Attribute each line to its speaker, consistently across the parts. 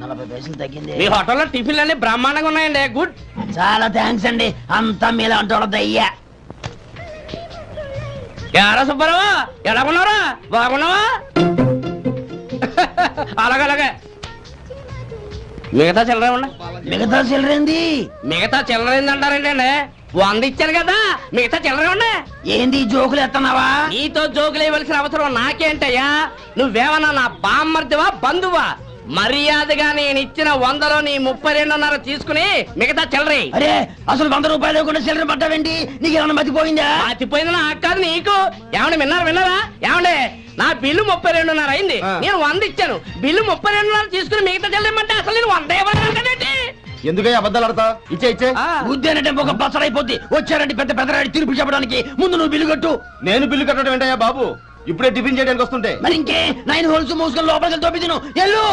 Speaker 1: 40 పైసలు తగ్గింది.
Speaker 2: మీ హోటల్లో టిఫిన్లు అన్ని బ్రహ్మాండంగా ఉన్నాయండి. గుడ్,
Speaker 1: చాలా థ్యాంక్స్ అండి. అంతా మీలా అంటాడయ్యా.
Speaker 2: యారా సుబ్బారావు, ఎలా ఉన్నారా? బాగున్నావా? అలాగే మిగతా చిల్లర ఉన్నాయి.
Speaker 1: మిగతా చిల్లరేంది?
Speaker 2: మిగతా చిల్లర ఏందంటారండి అండి? 100 ఇచ్చాను కదా, మిగతా చిల్లర ఉన్నాయి.
Speaker 1: ఏంది జోకులు ఎత్తన్నావా?
Speaker 2: నీతో జోకులు ఇవ్వాల్సిన అవసరం నాకేంటయ్యా? నువ్వేమన్నా నా బామ్మర్దివా, బంధువా? మర్యాదగా నేను ఇచ్చిన 100లో నీ 32.5 తీసుకుని మిగతా చిల్లరే.
Speaker 1: అరే అసలు 100 రూపాయలు లేకుండా చిల్లర పట్టావేంటి? నీకు ఏమన్నా మతిపోయిందా?
Speaker 2: మతిపోయింది నాకు కాదు, నీకు. ఏమండి విన్నారా? ఏమండి, నా బిల్లు 32.5 అయింది. నేను 100 ఇచ్చాను. బిల్లు 32.5 తీసుకుని మిగతా చెల్లిమంటే అసలు నేను 100 ఇవ్వలేదంటే
Speaker 3: ఎందుకయ్యా అబద్ధాలు ఆడతా? ఇచ్చే
Speaker 1: ఉద్యానంటే ఒక బసరైపోద్ది. వచ్చారంటే పెద్ద పెద్దరాడి తీర్పు చెప్పడానికి ముందు నువ్వు బిల్లు కట్టు.
Speaker 3: నేను బిల్లు కట్టడం ఏంటయ్యా బాబు? ఇప్పుడే టిఫిన్ చేయడానికి వస్తుంటే.
Speaker 1: మరి ఇంకే 9 హోల్స్ మూసుకొని లోపలికి తోపి తిను. ఎల్లు.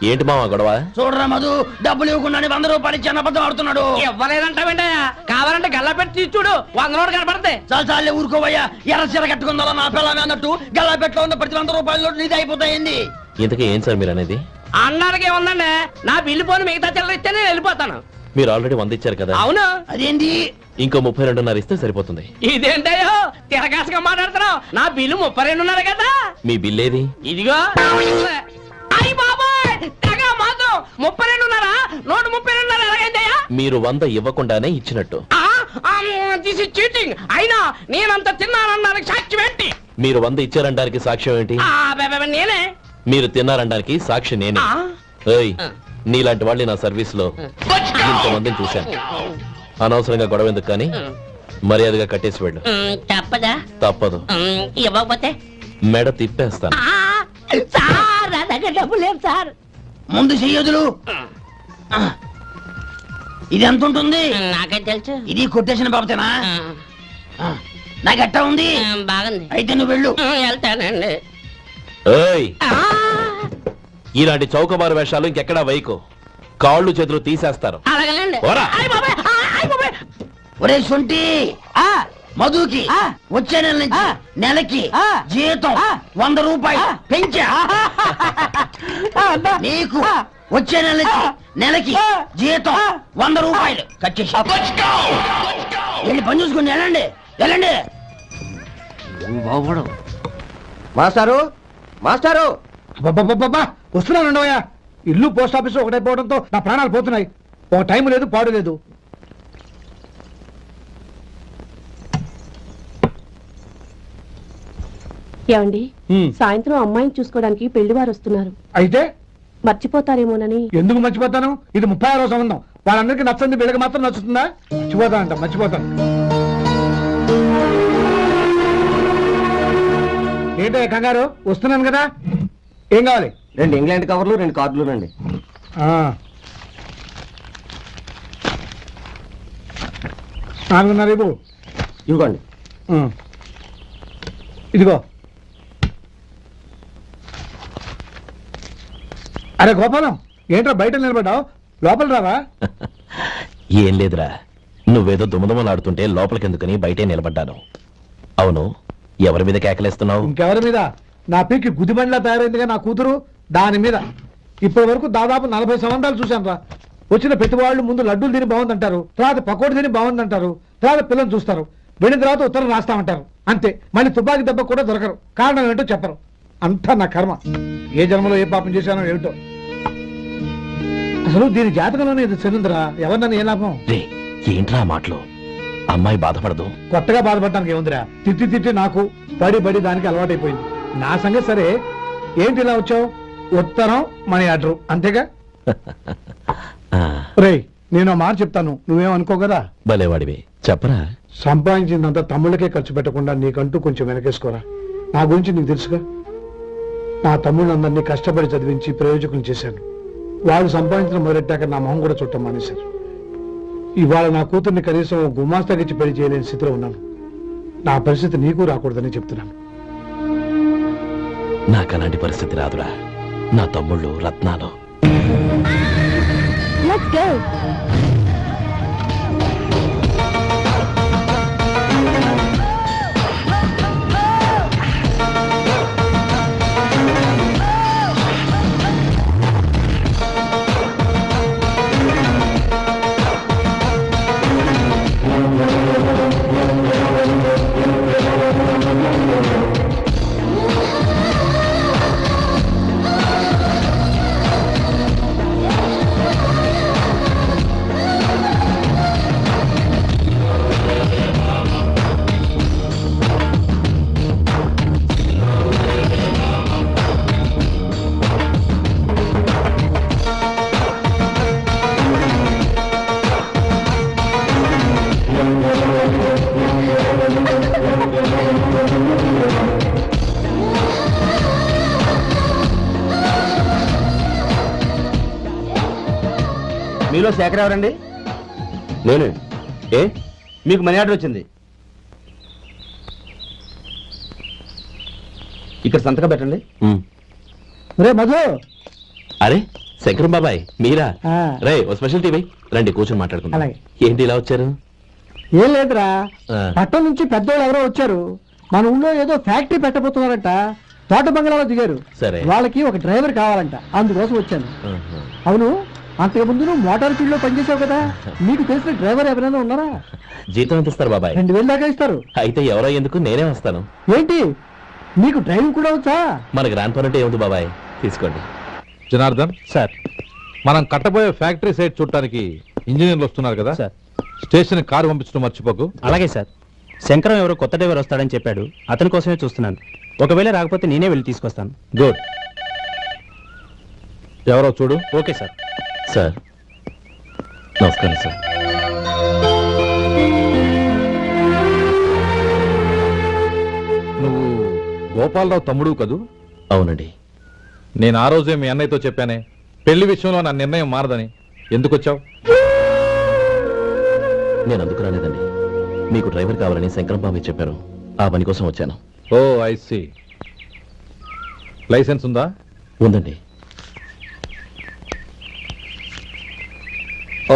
Speaker 4: ఏంటి మావా గొడవ?
Speaker 1: చూడరా మధు, డబ్బులు ఇవ్వకుండా 100 రూపాయలు ఇచ్చి అబద్ధం ఆడుతున్నాడు.
Speaker 2: ఇవ్వలేదంటావేంటయ్యా? కావాలంటే గల్లా పెట్టి తీసి చూడు, 100 నోటు కనపడతాయి.
Speaker 1: చాలే ఊరుకోవయ్యా. ఎర్ర చీర కట్టుకుందా నా పిల్లమే అన్నట్టు గల్లా పెట్లో ఉన్న ప్రతి 100 రూపాయలు నీది అయిపోతాయింది.
Speaker 4: ఇంతకీ ఏం సార్ మీరు అనేది?
Speaker 2: అన్నారకే ఉందండి. నా బిల్లు పోను మిగతా చిల్లర ఇస్తే నేను వెళ్ళిపోతాను.
Speaker 4: మీరు ఆల్రెడీ 100 ఇచ్చారు కదా.
Speaker 2: అవును.
Speaker 1: అదేంటి?
Speaker 4: ఇంకో 32.5 ఇస్తే సరిపోతుంది.
Speaker 2: ఇదేంటయ్యో తిరగాసుగా మాట్లాడుతున్నావు? నా బిల్లు 32.5 కదా.
Speaker 4: మీ బిల్ ఏది?
Speaker 2: ఇదిగో. అయ్య బాబాయ్, తెగ మాతో 32.5 నోటు 32.5 ఎలాగైందయ్యా?
Speaker 4: మీరు 100 ఇవ్వకుండానే ఇచ్చినట్టు.
Speaker 2: This is cheating. అయినా నేనంత తిన్నానన్నానికి సాక్ష్యం ఏంటి?
Speaker 4: మీరు 100 ఇచ్చారనడానికి సాక్ష్యం ఏంటి?
Speaker 2: నేనే.
Speaker 4: మీరు తిన్నారనడానికి సాక్షి నేనే. ఏయ్, నీలాంటి వాళ్ళని నా సర్వీస్ లో ఇంతమందిని చూశాను. అనవసరంగా గొడవ ఎందుకు కానీ మర్యాదగా కట్టేసి వెళ్ళు.
Speaker 2: తప్పదా?
Speaker 4: తప్పదు.
Speaker 2: ఇవ్వకపోతే
Speaker 4: మెడ తిప్పేస్తాను.
Speaker 2: సార్ నా దగ్గర డబ్బు లేదు సార్.
Speaker 1: ముందు చెయ్యదులు. ఇది ఎంత ఉంటుంది?
Speaker 2: నాకేం తెలుసు.
Speaker 1: ఇది కొట్టేసిన బాబతేనా? నాకు ఎట్టా ఉంది?
Speaker 2: బాగుంది.
Speaker 1: అయితే నువ్వు వెళ్ళు.
Speaker 2: వెళ్తానండి.
Speaker 4: ఏయ్, ఇలాంటి చౌకబారు వేషాలు ఇంకెక్కడా వైకు. కాళ్ళు చేతులు తీసేస్తారు.
Speaker 2: అలాగేనండి.
Speaker 4: పోరా.
Speaker 1: ఒరే సొంటి, మధుకి వచ్చే నెల నుంచి నెలకి జీతం 100 రూపాయలు పెంచా. నీకు వచ్చే నెల నుంచి నెలకి జీతం 100 రూపాయలు కట్ చేసి వెళ్ళి పని చూసుకుని వెళ్ళండి.
Speaker 3: మాస్టారు, మాస్టారు,
Speaker 5: వస్తున్నాను. ఇల్లు పోస్ట్ ఆఫీస్ ఒకటైపోవడంతో నా ప్రాణాలు పోతున్నాయి. ఒక టైం లేదు, పాడు లేదు.
Speaker 6: ఏమండి, సాయంత్రం అమ్మాయిని చూసుకోవడానికి పెళ్లివారు వస్తున్నారు.
Speaker 5: అయితే
Speaker 6: మర్చిపోతారేమోనని.
Speaker 5: ఎందుకు మర్చిపోతాను? ఇది 36వ సంబంధం. వాళ్ళందరికీ నచ్చంది వీళ్ళకి మాత్రం నచ్చుతుందా? మర్చిపోతాను. ఏంటో కంగారు? వస్తున్నాను కదా. ఏం కావాలి?
Speaker 3: 2 ఇంగ్లాండ్ కవర్లు, 2 కార్డులు రండి.
Speaker 5: నాలుగున్నర
Speaker 3: ఇవ్వండి.
Speaker 5: ఇదిగో. అరే గోపాలం, ఏంట్రా బయట నిలబడ్డావు? లోపల రావా?
Speaker 4: ఏం లేదురా, నువ్వేదో దుమదుమలాడుతుంటే లోపలికెందుకని బయటే నిలబడ్డాను. అవును, ఎవరి మీద కేకలేస్తున్నావు?
Speaker 5: ఇంకెవరి మీద? నా పీకి గుదిబండ్లా తయారైందిగా నా కూతురు, దాని మీద. ఇప్పటి వరకు దాదాపు 40 సంవత్సరాలు చూశాను రా. వచ్చిన ప్రతి వాళ్ళు ముందు లడ్డూలు తిని బాగుందంటారు, తర్వాత పకోడీ తిని బాగుందంటారు, తర్వాత పిల్లలు చూస్తారు, వెళ్ళిన తర్వాత ఉత్తరం రాస్తామంటారు. అంతే. మళ్ళీ తుపాకీ దెబ్బ కూడా దొరకరు. కారణం ఏంటో చెప్పరు. అంతా నా కర్మ. ఏ జన్మలో ఏ పాపం చేశానో ఏమిటో. అసలు దీని జాతకంలోనే ఇది చెందుందిరా. ఎవరినన్నా ఏ లాభం?
Speaker 4: ఏంట్రా మాటలు? అమ్మాయి బాధపడదు.
Speaker 5: కొత్తగా బాధపడటానికి ఏముందిరా? తిట్టి నాకు పడి దానికి అలవాటైపోయింది. నా సంగతి సరే, ఏంటి ఇలా వచ్చావు? ఉత్తరం, మనీ ఆర్డర్, అంతేగా? రేయ్, నేను మాట చెప్తాను, నువ్వేమనుకో కదా.
Speaker 4: భలేవాడివి, చెప్పరా.
Speaker 5: సంపాదించిందంతా తమ్ముళ్ళకే ఖర్చు పెట్టకుండా నీకంటూ కొంచెం వెనకేసుకోరా. నా గురించి నీకు తెలుసుగా. నా తమ్ముళ్ళందరినీ కష్టపడి చదివించి ప్రయోజకులు చేశాను. వాళ్ళు సంపాదించడం మొదలెట్టాక నా మొహం కూడా చుట్టం మానేశారు. ఇవాళ నా కూతుర్ని కనీసం గుమాస్తాకిచ్చి పెళ్లి చేయలేని స్థితిలో ఉన్నాను. నా పరిస్థితి నీకు రాకూడదని చెప్తున్నాను.
Speaker 4: నాకు అలాంటి పరిస్థితి రాదురా. నా తమ్ముళ్ళు రత్నాలు.
Speaker 6: Let's go.
Speaker 3: మీలో శేఖర్ ఎవరండి?
Speaker 4: నేనే. ఏ?
Speaker 3: మీకు మనీ ఆర్డర్ వచ్చింది. ఇక్కడ సంతకం పెట్టండి.
Speaker 4: ఉమ్.
Speaker 5: రే మధు,
Speaker 4: అరే శంకరం బాబాయ్ మీరా?
Speaker 5: ఆ.
Speaker 4: రే ఓ స్పెషల్ టీవీ రండి కూర్చొని మాట్లాడుకుందాం.
Speaker 5: అలాగే.
Speaker 4: ఏంటి ఇలా వచ్చారు?
Speaker 5: ఏం లేదురా,
Speaker 4: ఆ.
Speaker 5: పట్టణం నుంచి పెద్దోళ్ళు ఎవరో వచ్చారు. మన ఊళ్ళో ఏదో ఫ్యాక్టరీ పెట్టబోతున్నారంట. తోట బంగ్లాలో దిగారు.
Speaker 4: సరే.
Speaker 5: వాళ్ళకి ఒక డ్రైవర్ కావాలంట, అందుకోసం వచ్చాను.
Speaker 4: ఆహా.
Speaker 5: అవును, అంతకు ముందు నువ్వు మోటార్ ఫీల్డ్ లో పనిచేసావు కదా, నీకు తెలిసిన డ్రైవర్ ఎవరైనా ఉన్నారా?
Speaker 4: జీతం ఎంత ఇస్తారు బాబాయ్?
Speaker 5: 2000 దాకా ఇస్తారు.
Speaker 4: అయితే ఎవరో ఎందుకు, నేనే వస్తాను.
Speaker 5: ఏంటి, నీకు డ్రైవింగ్ కూడా వచ్చా?
Speaker 4: మన గ్రాండ్ పరంటే ఏముంది బాబాయ్, తీసుకోండి.
Speaker 7: జనార్దన్ సార్, మనం కట్టబోయే ఫ్యాక్టరీ సైట్ చూడటానికి ఇంజనీర్లు వస్తున్నారు కదా సార్. స్టేషన్ కారు పంపించడం మర్చిపోకు.
Speaker 8: అలాగే సార్. శంకరం ఎవరో కొత్త డ్రైవర్ వస్తాడని చెప్పాడు, అతని కోసమే చూస్తున్నాను. ఒకవేళ రాకపోతే నేనే వెళ్ళి తీసుకొస్తాను.
Speaker 7: గుడ్. ఎవరో చూడు.
Speaker 8: Okay sir.
Speaker 4: సార్ నమస్కారం సార్.
Speaker 7: నువ్వు గోపాలరావు తమ్ముడు కదూ?
Speaker 4: అవునండి.
Speaker 7: నేను ఆ రోజే మీ అన్నయ్యతో చెప్పానే, పెళ్లి విషయంలో నా నిర్ణయం మారదని. ఎందుకు వచ్చావు?
Speaker 4: నేను అందుకు రాలేదండి. మీకు డ్రైవర్ కావాలని శంకరం బాబాయ్ చెప్పారు, ఆ పని కోసం వచ్చాను.
Speaker 7: ఓ ఐ సీ. లైసెన్స్ ఉందా?
Speaker 4: ఉందండి.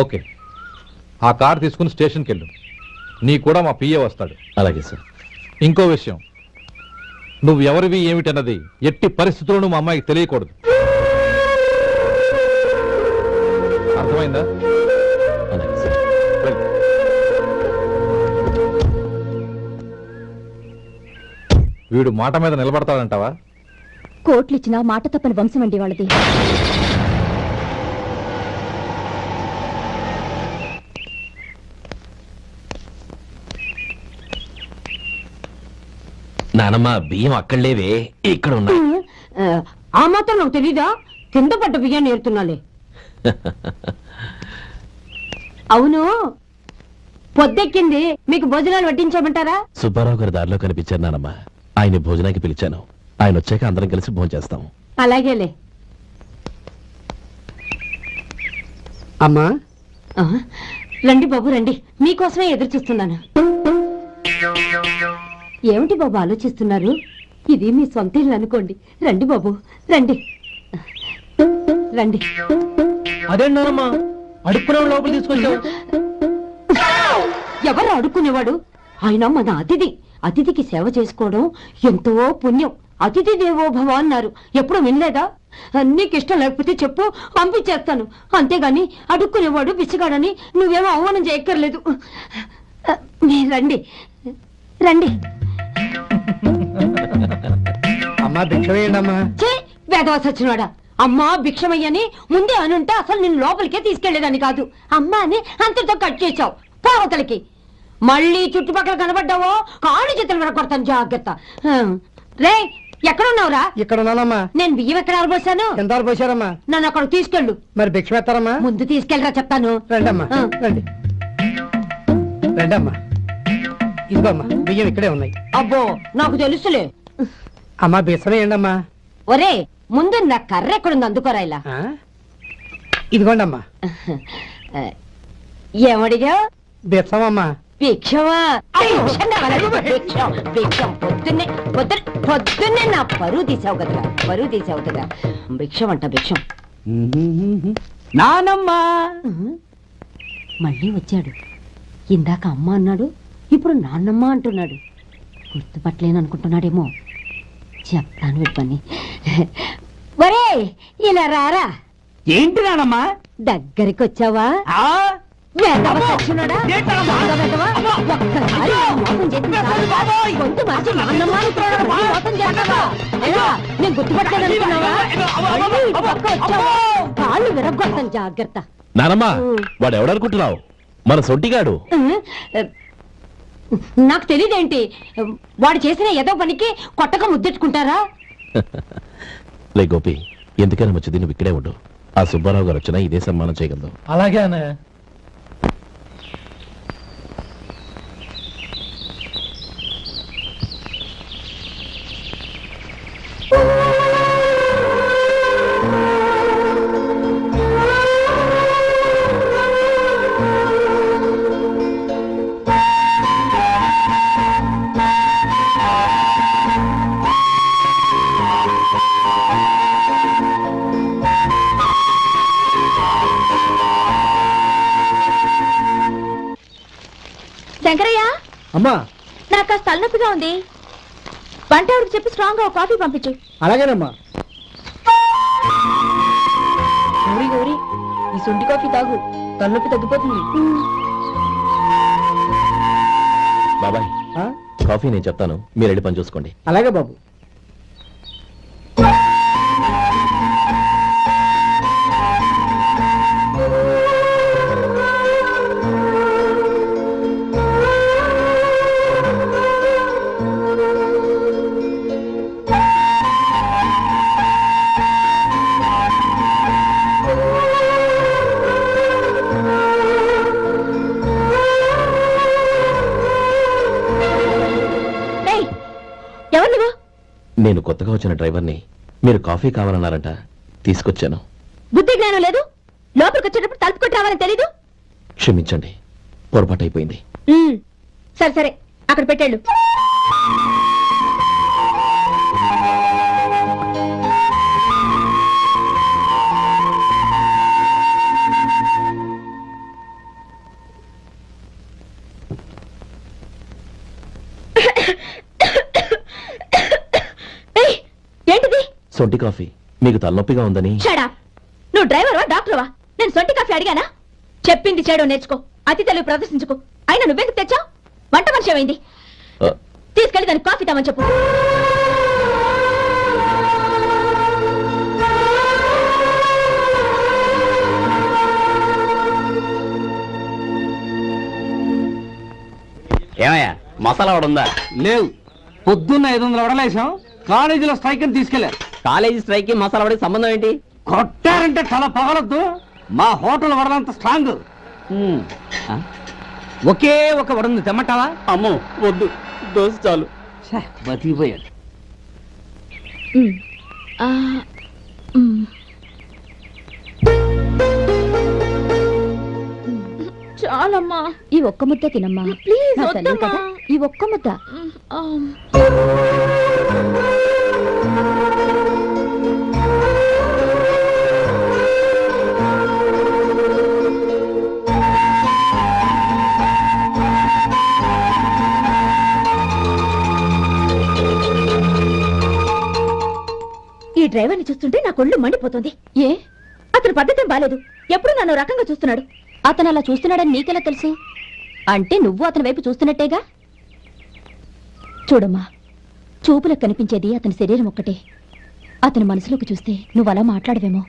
Speaker 7: ఓకే, ఆ కార్ తీసుకుని స్టేషన్కి వెళ్ళు. నీ కూడా మా పిఏ వస్తాడు.
Speaker 4: అలాగే సార్.
Speaker 7: ఇంకో విషయం, నువ్వు ఎవరివి ఏమిటన్నది ఎట్టి పరిస్థితుల్లోనూ మా అమ్మాయికి తెలియకూడదు. అర్థమైందా?
Speaker 4: అలాగే సార్.
Speaker 7: వెళ్ళు. వీడు మాట మీద నిలబడతాడంటావా?
Speaker 9: కోట్లిచ్చినా మాట తప్పని వంశం అండి వాళ్ళది.
Speaker 4: నానమ్మ బియ్యం అక్కడ లేవే, ఇక్కడ ఉన్నాయి.
Speaker 6: ఆ మాత్రం నాకు తెలీదా? కింద పడ్డ బియ్యాన్ని ఏరుతున్నాలే. అవును, పొద్దెక్కింది, మీకు భోజనాలు వడ్డించమంటారా?
Speaker 4: సుబ్బారావు గారి దారిలో కనిపించారు నానమ్మ, ఆయన భోజనానికి పిలిచాను. ఆయన వచ్చాక అందరం కలిసి భోజనం చేస్తాం.
Speaker 6: అలాగేలే.
Speaker 5: అమ్మా,
Speaker 6: ఆ, రండి బాబు రండి, మీకోసమే ఎదురు చూస్తున్నాను. ఏమిటి బాబు ఆలోచిస్తున్నారు? ఇది మీ సొంత ఇల్లు అనుకోండి. రండి బాబు రండి రండి.
Speaker 5: అదేంటమ్మా అడుక్కునే లోపల తీసుకొచ్చావు?
Speaker 6: ఎవరు అడుక్కునేవాడు? ఆయన మన అతిథి. అతిథికి సేవ చేసుకోవడం ఎంతో పుణ్యం. అతిథి దేవో భవ అన్నారు, ఎప్పుడు వినలేదా? నీకు ఇష్టం లేకపోతే చెప్పు, పంపించేస్తాను. అంతేగాని అడుక్కునేవాడు బిచ్చగాడని నువ్వేమో అవమానం చేయక్కర్లేదు. మీరు రండి రండి.
Speaker 5: అమ్మా భిక్ష వేయండమ్మా.
Speaker 6: చే వేదవ సచ్చినవాడా, అమ్మా భిక్షమయ్యని ముందే అనుంటే అసలు నిన్ను లోపలికే తీసుకెళ్లేదని కాదు. అమ్మా అని అంతతో కట్ చేశావు. పోవతలకి మళ్ళీ చుట్టుపక్కల కనబడ్డావో కాళ్ళు చేతులు వినకొడతాను, జాగ్రత్త. రే ఎక్కడున్నావురా?
Speaker 5: ఇక్కడ ఉన్నానమ్మా.
Speaker 6: నేను బియ్యం ఎక్కడ ఆరబోసాను?
Speaker 5: ఎంత పోసారమ్మా?
Speaker 6: నన్ను అక్కడ తీసుకెళ్ళు.
Speaker 5: మరి భిక్ష పెడతారమ్మా?
Speaker 6: ముందు తీసుకెళ్ళరా చెప్తాను.
Speaker 5: రండమ్మా
Speaker 6: ఆ.
Speaker 5: రండి. రండమ్మా, ఇదిగోమ్మా బియ్యం ఇక్కడే ఉన్నాయి.
Speaker 6: అబ్బో నాకు తెలుసులే.
Speaker 5: అమ్మా బిచ్చం వేయండమ్మా.
Speaker 6: ఒరే ముందు నా కర్ర ఎక్కడుంది, అందుకోరా ఇలా.
Speaker 5: ఆ? ఇదిగోండమ్మా.
Speaker 6: ఏమడిగా?
Speaker 5: బిచ్చమమ్మా.
Speaker 6: భిక్షమా? భిక్షం కావాలా? భిక్షం భిక్షం. పొద్దున్నే నా పరువు తీసావు కదరా, పరువు తీసావు కదా. భిక్షం అంట భిక్షం.
Speaker 5: నానమ్మా.
Speaker 6: మళ్ళీ వచ్చాడు. ఇందాక అమ్మ అన్నాడు, ఇప్పుడు నాన్నమ్మ అంటున్నాడు. గుర్తుపట్టలేననుకుంటున్నాడేమో. చెప్తాను విప్పని. ఒరే ఇలా రారా.
Speaker 5: ఏంటి నానమ్మా?
Speaker 6: దగ్గరికి వచ్చావా? వెధవ సచ్చినోడా? బాగా వెధవ. ఒక్కసారి మోసం చేసి గొంతు మార్చి నాన్నమ్మ అనుకున్నాడు, మోసం చేస్తావా? ఎలా? నేను గుర్తుపట్టలేదనుకున్నావా? మళ్ళీ ఇటు పక్క వచ్చావా? కాళ్ళు విరగ్గొడతాను, జాగ్రత్త.
Speaker 4: నానమ్మ వాడు ఎవడనుకుంటున్నావు? మన సొంటిగాడు.
Speaker 6: నాకు తెలియదేంటి, వాడు చేసిన ఏదో పనికి కొట్టక ముద్దెట్టుకుంటారా?
Speaker 4: లే గోపి, ఎందుకైనా మంచిది నువ్వు ఇక్కడే ఉండు. ఆ సుబ్బారావు గారు వచ్చినా ఇదే సన్మానం చేయగలదు.
Speaker 5: అలాగే అన్నయ్య. అమ్మా
Speaker 9: నాకు కాస్త తలనొప్పిగా ఉంది. వంట ఆవిడకి చెప్పి స్ట్రాంగ్ గా కాఫీ పంపించు.
Speaker 5: అలాగేనమ్మా.
Speaker 9: గౌరీ గౌరీ, ఈ సొంటి కాఫీ తాగు, తలనొప్పి తగ్గిపోతుంది.
Speaker 4: బాబాయ్
Speaker 5: ఆ?
Speaker 4: కాఫీ నేను చెప్తాను, మీరు వెళ్ళి పని చూసుకోండి.
Speaker 5: అలాగే బాబు.
Speaker 9: ఏయ్, ఎవరు నువ్వు?
Speaker 4: నేను కొత్తగా వచ్చిన డ్రైవర్ని. మీరు కాఫీ కావాలన్నారంట, తీసుకొచ్చాను.
Speaker 9: బుద్ధి జ్ఞానం లేదు. లోపలికి వచ్చేటప్పుడు తలుపు కొట్టి రావాలని తెలీదు.
Speaker 4: క్షమించండి, పొరపాటు అయిపోయింది.
Speaker 9: సరే సరే, అక్కడ పెట్టేళ్ళు. ఏయ్, ఏంటిది?
Speaker 4: సొంటి కాఫీ. మీకు తలనొప్పిగా ఉందని.
Speaker 9: షడా, నువ్వు డ్రైవర్వా డాక్టర్వా? నేను సొంటి కాఫీ అడిగానా? చెప్పింది చేయడం నేర్చుకో, అతి తెలివి ప్రదర్శించుకో. అయినా నువ్వెందుకు తెచ్చావు? వంట మనిషి ఏమైంది?
Speaker 4: ఆ,
Speaker 9: తీసుకెళ్ళి దానికి కాఫీ తామని చెప్పు.
Speaker 2: ఏమయ్యా, మసాలా వాడు ఉందా?
Speaker 5: లేవు. పొద్దున్న 500 వడలేసాం, కాలేజీలో స్ట్రైక్ అని తీసుకెళ్లారు.
Speaker 2: కాలేజీ స్ట్రైక్ కి మసాలా వాడికి సంబంధం ఏంటి?
Speaker 5: కొట్టారంటే తల పగలొద్దు. మా హోటల్ వడలంత స్ట్రాంగ్. ఒకే ఒక వడుంది, తెమ్మంటావా?
Speaker 2: అమ్మో వద్దు, దోశ చాలు.
Speaker 5: బతికిపోయాడు.
Speaker 9: చాలమ్మా,
Speaker 6: ఈ ఒక్క ముద్ద తినమ్మా.
Speaker 9: ప్లీజ్
Speaker 6: నా తల్లి కదా, ఈ ఒక్క ముద్ద.
Speaker 9: ఈ డ్రైవర్ని చూస్తుంటే నా కొళ్ళు మండిపోతుంది.
Speaker 6: ఏ,
Speaker 9: అతని పద్ధతి బాలేదు. ఎప్పుడు నన్ను రకంగా చూస్తున్నాడు.
Speaker 6: అతను అలా చూస్తున్నాడని నీకెలా తెలుసు? అంటే నువ్వు అతని వైపు చూస్తున్నట్టేగా. చూడమ్మా, చూపులకు కనిపించేది అతని శరీరం ఒక్కటే. అతని మనసులోకి చూస్తే నువ్వు అలా మాట్లాడవేమో.